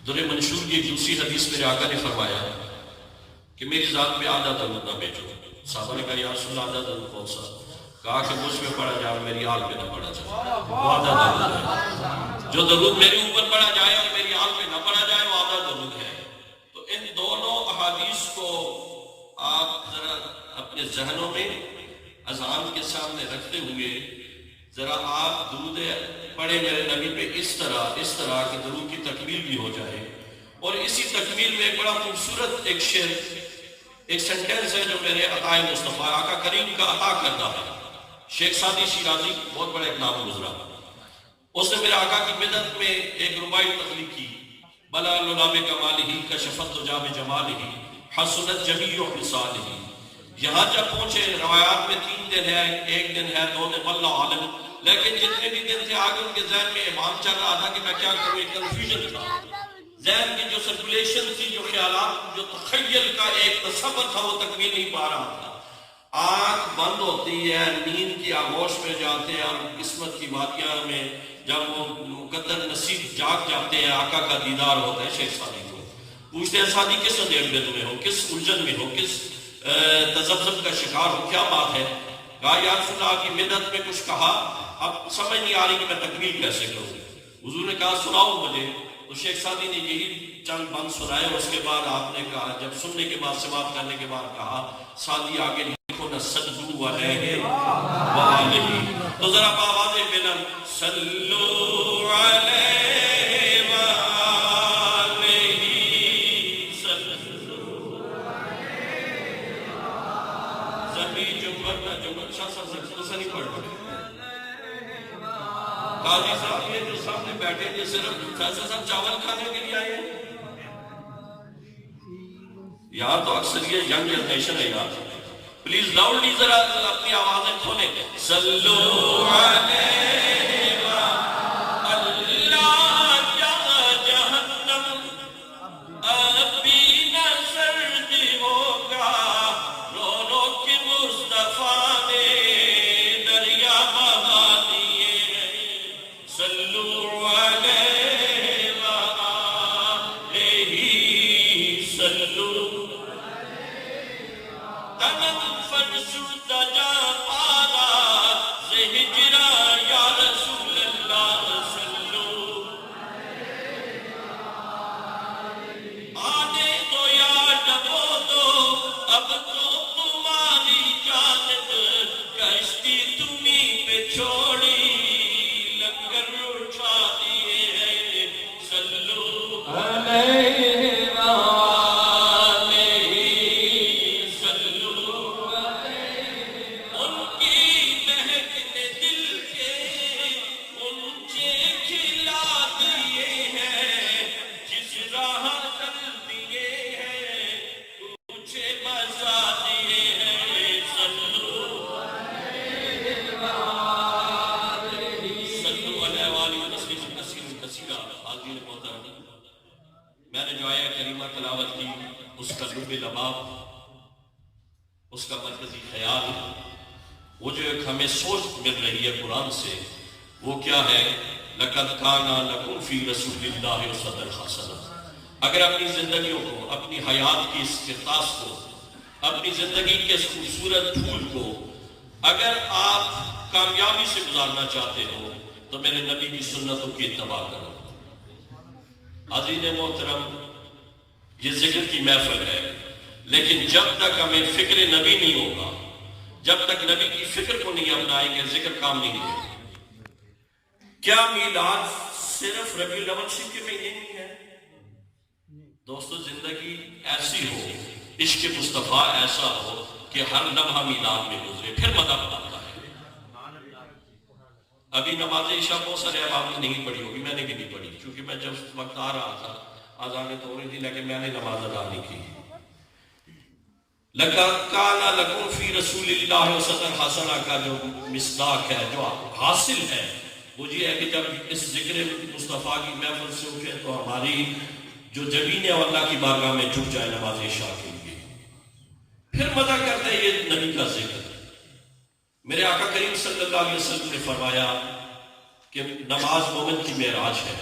در منشور کی ایک دوسری حدیث میرے آقا نے فرمایا کہ میری ذات پہ آدھا درود نہ بھیجو. صحابہ نے کہا یا رسول اللہ آدھا درود کون سا؟ کہا کہ مجھ پہ پڑھا جائے اور میری آل پہ نہ پڑھا جائے، وہ آدھا درود ہے. جو درود میرے اوپر پڑھا جائے اور میری آل پہ نہ پڑھا جائے وہ آدھا درود ہے. تو ان دونوں احادیث کو آپ ذرا اپنے ذہنوں میں اذان کے سامنے رکھتے ہوئے ذرا آپ درود پڑھے میرے نبی پہ اس طرح کہ درود کی تکمیل بھی ہو جائے. اور اسی تکمیل میں ایک بڑا خوبصورت ایک شعر، ایک سنٹینس ہے جو میرے عطائے مصطفیٰ آقا کریم کا عطا کرتا ہے. شیخ سعدی شیرازی بہت بڑا ایک نام گزرا، اس نے میرے آقا کی مدد میں ایک ربائی تخلیق کی. بلا للاب کمالہ کشفت جام جمالہ حسنت جمیع خصالہ. یہاں جب پہنچے روایات میں 3 دن ہے، 1 دن ہے، 2 دن، واللہ عالم، لیکن جتنے بھی دن تھے آگے ان کے ذہن میں امام چل رہا تھا کہ میں کیا کروں. ایک کنفیوژن تھا ذہن کی، جو سرکولیشن تھی، جو خیالات، جو تخیل کا ایک تصور تھا وہ تکمیل نہیں پا رہا تھا. آنکھ بند ہوتی ہے، نیند کی آغوش میں جاتے ہیں اور قسمت کی وادیاں میں جب وہ مقدر نصیب جاگ جاتے ہیں آقا کا دیدار ہوتا ہے. شیخ سعدی کو پوچھتے ہیں سعدی کس اندھیربند میں ہو، کس الجھن میں ہو، کس تذبذب کا شکار ہو، کیا بات ہے؟ کہا یا رسول اللہ کی مدد میں کچھ کہا، اب سمجھ نہیں آ رہی کہ میں تکمیل کیسے کروں. حضور نے کہا سناؤ مجھے. تو شیخ سعدی نے یہی چند بند سنائے. اس کے بعد آپ نے کہا، جب سننے کے بعد سماعت کرنے کے بعد کہا سعدی آگے لکھو نہ صلو علیہ وآلہ. تو ذرا آواز بلند صلو علیہ وآلہ صلو علیہ. زمین جمعر نہ جمعر شاہ صاحب سے نہیں پڑھ پڑے. قاضی صاحب یہ جو سامنے بیٹھے یہ صرف فیصل صاحب چاول کھانے کے لیے آئے ہیں؟ یہاں تو اکثر یہ ینگ جنریشن ہے یار. پلیز لاؤڈلی ذرا اپنی آوازیں کھولیں. صلو علیہ اللہ جہنم ابھی نہ سرد ہوگا، رونو کی مصطفیٰ نے دریا بہا دیے ہیں. صلو علیہ وآلہ صلو تنم فرسود جا پالا زہجرا یا رسول اللہ صلو آنے دو یا ڈبو دو اب تو تمہاری جانب کشتی تمہیں پہ چھوڑی لنگر اٹھا دیے ہیں. صلو علیہ اس کا مرکزی خیال وہ جو ایک ہمیں سوچ مل رہی ہے قرآن سے وہ کیا ہے؟ لَقَدْ كَانَ لَكُمْ فِي رَسُولِ اللَّهِ أُسْوَةٌ حَسَنَةٌ. اگر اپنی زندگیوں کو، اپنی حیات کی اس کرتاس کو، اپنی زندگی کے اس خوبصورت پھول کو اگر آپ کامیابی سے گزارنا چاہتے ہو تو میرے نبی کی سنتوں کی اتباع کرو. عزیز محترم، یہ ذکر کی محفل ہے، لیکن جب تک ہمیں فکر نبی نہیں ہوگا، جب تک نبی کی فکر کو نہیں اپنائیں گے، ذکر کام نہیں ہوگا. کیا میلاد صرف ربیع الاول شریف کے مہینے نہیں ہے؟ دوستو زندگی ایسی ہو، عشق مصطفیٰ ایسا ہو کہ ہر لمحہ میلاد میں گزرے، پھر مدد آتا ہے. ابھی نماز عشاء بہت سارے احباب نے نہیں پڑھی ہوگی، میں نے بھی نہیں پڑھی، کیونکہ میں جب وقت آ رہا تھا آذانیں تو ہو رہی تھی لیکن میں نے نماز ادا نہیں کی. لَقَدْ كَانَ لَكُمْ فِي رَسُولِ اللَّهِ أُسْوَةٌ حَسَنَةٌ کا جو مصداق ہے، جو حاصل ہے، وہ یہ ہے کہ جب اس ذکر مصطفیٰ کی محفل سے اٹھے تو ہماری جو جبینیں اللہ کی بارگاہ میں جھک جائے نماز عشاء کے لیے، پھر مزہ کرتے ہیں یہ نبی کا ذکر. میرے آقا کریم صلی اللہ علیہ وسلم نے فرمایا کہ نماز مومن کی معراج ہے.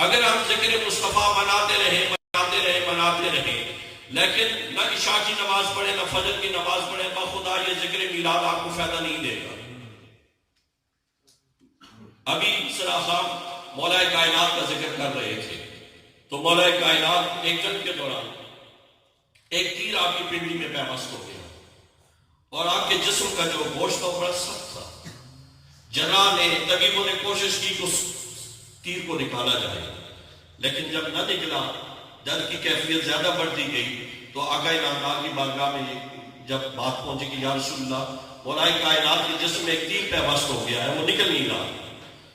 اگر ہم ذکر مصطفیٰ مناتے رہیں لیکن نہ عشاء کی نماز پڑھیں نہ فجر کی نماز پڑھیں، بخدا یہ ذکر میلاد آپ کو فائدہ نہیں دے گا۔ ابھی سرا صاحب مولا کائنات کا ذکر کر رہے تھے تو مولا کائنات ایک جنگ کے دوران ایک تیر آپ کی پنڈلی میں پیوست ہو گیا اور آپ کے جسم کا جو گوشت تھا بڑا سخت تھا۔ جراح نے طبیبوں نے کوشش کی کہ اس تیر کو نکالا جائے، لیکن جب نہ نکلا، درد کی کیفیت زیادہ بڑھتی گئی تو آقا نامدار کی بارگاہ میں جب بات پہنچی کہ یا رسول اللہ مولا کائنات کے جسم میں ایک تیر پیوست ہو گیا ہے، وہ نکل نہیں رہا،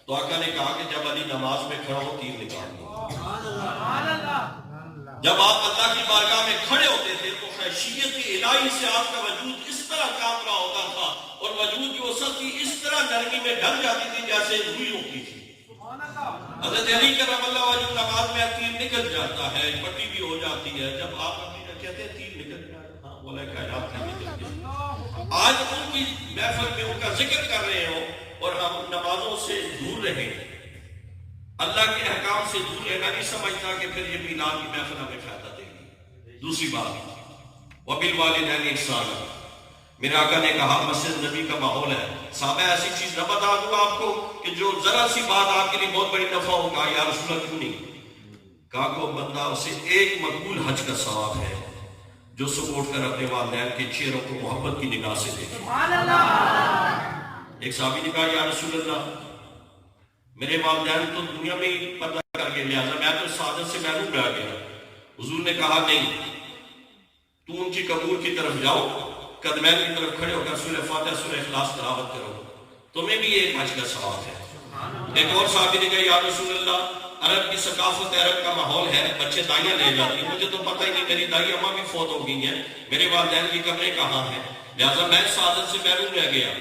تو آقا نے کہا کہ جب علی نماز میں کھڑا ہو تیر نکال دو۔ جب آپ اللہ کی بارگاہ میں کھڑے ہوتے تھے تو خیشیت الہی سے آپ کا وجود اس طرح کانپ رہا ہوتا تھا اور وجود کی وسعت کی اس طرح نرمی میں ڈھل جاتی تھی جیسے روئی ہوتی تھی۔ حضرت علی کرم اللہ وجہ نماز میں تیر نکل جاتا ہے، پٹی بھی ہو جاتی ہے، جب آپ اپنی کہتے ہیں تیر نکل جاتا ہے، ہاں مولا کائنات کا نکل گیا۔ آج ان کی محفل میں ان کا ذکر کر رہے ہو اور ہم نمازوں سے دور رہیں، اللہ کے احکام سے دور رہنا نہیں سمجھتا کہ پھر یہ میلاد کی محفل ہمیں فائدہ دے گی۔ دوسری بات وبالوالدین احسانا، میرے آقا نے کہا مسجد نبی کا ماحول ہے، صحابہ ایسی چیز نہ بتا دوں آپ کو کہ جو ذرا سی بات آپ کے لیے بہت بڑی نفع ہوگا، یا رسول اللہ کیوں نہیں؟ کہا کو بندہ اسے ایک مقبول حج کا ثواب ہے جو سپورٹ کر اپنے والدین کے چہروں کو محبت کی نگاہ سے دیکھے۔ ایک صحابی نے کہا یا رسول اللہ میرے والدین تو دنیا میں ہی پردہ کر کے لہٰذا میں تو سعادت سے محروم رہ گیا۔ حضور نے کہا نہیں، تو ان کی قبور کی طرف جاؤ، قدمین کی طرف کھڑے ہو کر سورہ فاتحہ سورہ اخلاص تلاوت کرو، تمہیں بھی ایک حج کا ثواب ہے۔ ایک اور صحابی نے کہا یا رسول اللہ عرب کی ثقافت عرب کا ماحول ہے، بچے دائیاں لے جاتی ہیں، مجھے تو پتہ ہی نہیں، میری دائی اماں بھی فوت ہو گئی ہیں، میرے والدین کی قبریں کہاں ہیں، لہٰذا میں سعادت سے محروم رہ گیا۔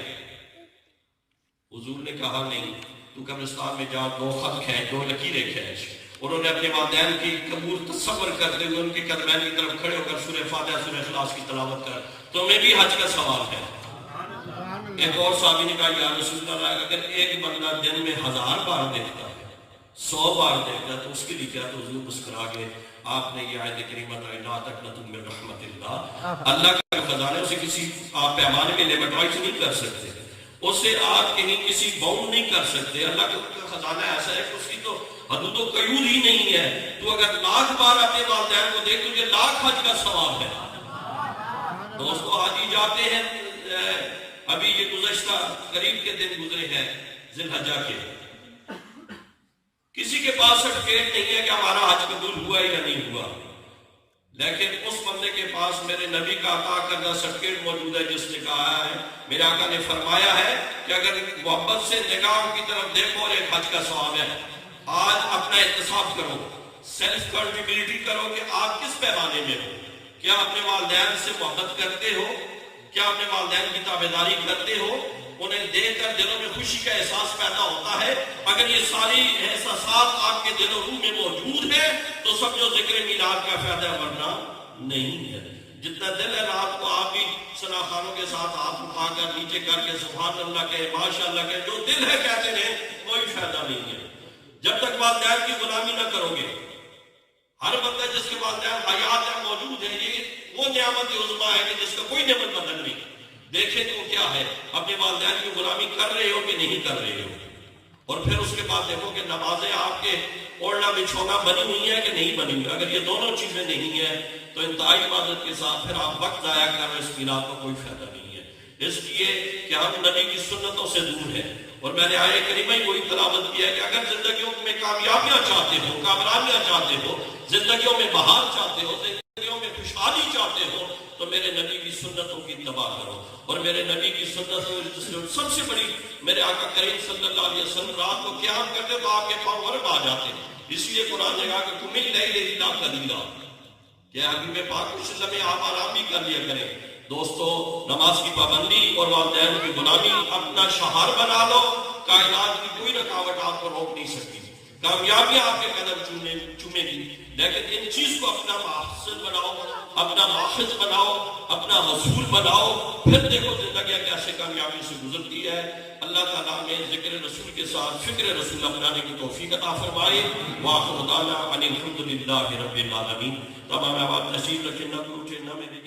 حضور نے کہا نہیں، تو قبرستان میں جا، دو خط کھینچ، دو لکیریں کھینچ۔ انہوں نے اپنے والدین کی قبور تصور کرتے ہوئے ان کے قدمین کی طرف کھڑے ہو کر سورہ فاتحہ سورہ اخلاص کی تلاوت کر، تمہیں بھی حج کا ثواب ہے۔ ایک اور صحابی نے کہا یا رسول اللہ اگر ایک بندہ دن میں 1000 بار دیکھتا ہے، 100 بار دیکھتا ہے تو اس کے لیے کیا؟ تو حضور مسکرا گئے، آپ نے یہ آیت کریمہ لا تقنطوا من رحمت اللہ، اللہ کا خزانہ اسے کسی آپ پیمانے میں لیمٹائز نہیں کر سکتے، اسے آپ کہیں کسی باؤنڈ نہیں کر سکتے۔ اللہ کا خزانہ ایسا ہے کہ اس کی تو حدود و قیود ہی نہیں ہے، تو اگر 1,00,000 بار اپنے والدین کو دیکھ تجھے 1,00,000 حج کا ثواب ہے۔ دوستو حاجی جاتے ہیں، ابھی یہ گزشتہ قریب کے دن گزرے ہیں ذی الحجہ کے، کسی کے پاس سرٹیفکیٹ نہیں ہے کہ ہمارا حج قبول ہوا یا نہیں ہوا، لیکن اس بندے کے پاس میرے نبی کا عطا کردہ سرٹیفکیٹ موجود ہے جس نے کہا ہے، میرے آقا نے فرمایا ہے کہ اگر محبت سے نگاہ کی طرف دیکھو اور ایک حج کا ثواب ہے۔ آج اپنا احتساب کرو، سیلف کنٹریبیوٹی کرو کہ آپ کس پیمانے میں ہو، کیا اپنے والدین سے محبت کرتے ہو، کیا اپنے والدین کی تابعداری کرتے ہو، انہیں دیکھ کر دلوں میں خوشی کا احساس پیدا ہوتا ہے۔ اگر یہ ساری احساسات آپ کے دل و روح میں موجود ہیں تو سمجھو ذکر میلاد کا فائدہ ورنہ نہیں ہے۔ جتنا دل ہے رات کو آپ بھی ثنا خانوں کے ساتھ ہاتھ اٹھا کر نیچے کر کے سبحان اللہ کہے، ماشاء اللہ کہے، جو دل ہے کہتے ہیں کوئی فائدہ نہیں ہے جب تک والدین کی غلامی نہ کرو گے۔ ہر بندہ جس کے والدین حیات ہیں، موجود ہیں، یہ وہ نعمت عظمیٰ ہے کہ جس کا کوئی نعمت بدل نہیں۔ دیکھیں تو کیا ہے، اپنے والدین کی غلامی کر رہے ہو کہ نہیں کر رہے ہو، اور پھر اس کے بعد دیکھو کہ نمازیں آپ کے اوڑھنا بچھونا بنی ہوئی ہیں کہ نہیں بنی ہوئی۔ اگر یہ دونوں چیزیں نہیں ہیں تو انتہائی عبادت کے ساتھ پھر آپ وقت ضائع کر رہے، اس میلاد کا کوئی فائدہ نہیں ہے، اس لیے کہ ہم نبی کی سنتوں سے دور ہیں۔ اور میں نے آیہ کریمہ ہی وہی تلاوت کیا ہے کہ اگر زندگیوں میں کامیابیاں چاہتے ہو، کامیابیاں چاہتے ہو، زندگیوں میں بہار چاہتے ہو، زندگیوں میں خوشحالی چاہتے ہو تو میرے نبی کی سنتوں کی اتباع کرو۔ اور میرے نبی کی سنتوں سب سے بڑی، میرے آقا کریم صلی اللہ علیہ وسلم رات کو قیام کرتے تو آپ کے پاؤں ورم آ جاتے، اس لیے قرآن نے کہا کہ قم اللیل الا قلیلا، کہ حبیب پاک کچھ لمحے آپ آرام بھی کر لیا کریں۔ دوستو نماز کی پابندی اور والدین کی غلامی اپنا شعار بنا لو، کائنات کی کوئی رکاوٹ آپ کو روک نہیں سکتی۔ کامیابیاں آپ کے قدم چومے گی، لیکن ان چیز کو اپنا مقصد بناؤ، اپنا ماخذ بناؤ، اپنا حصول بناؤ، پھر دیکھو زندگیاں کیسے کامیابی سے گزرتی ہے۔ اللہ تعالیٰ میں ذکر رسول کے ساتھ فکر رسول اپنانے کی توفیق عطا فرمائے۔ وآخر دعوانا ان الحمد للہ رب العالمین۔ تمام آباد نصیب رکھے، نہ اٹھے نہ میرے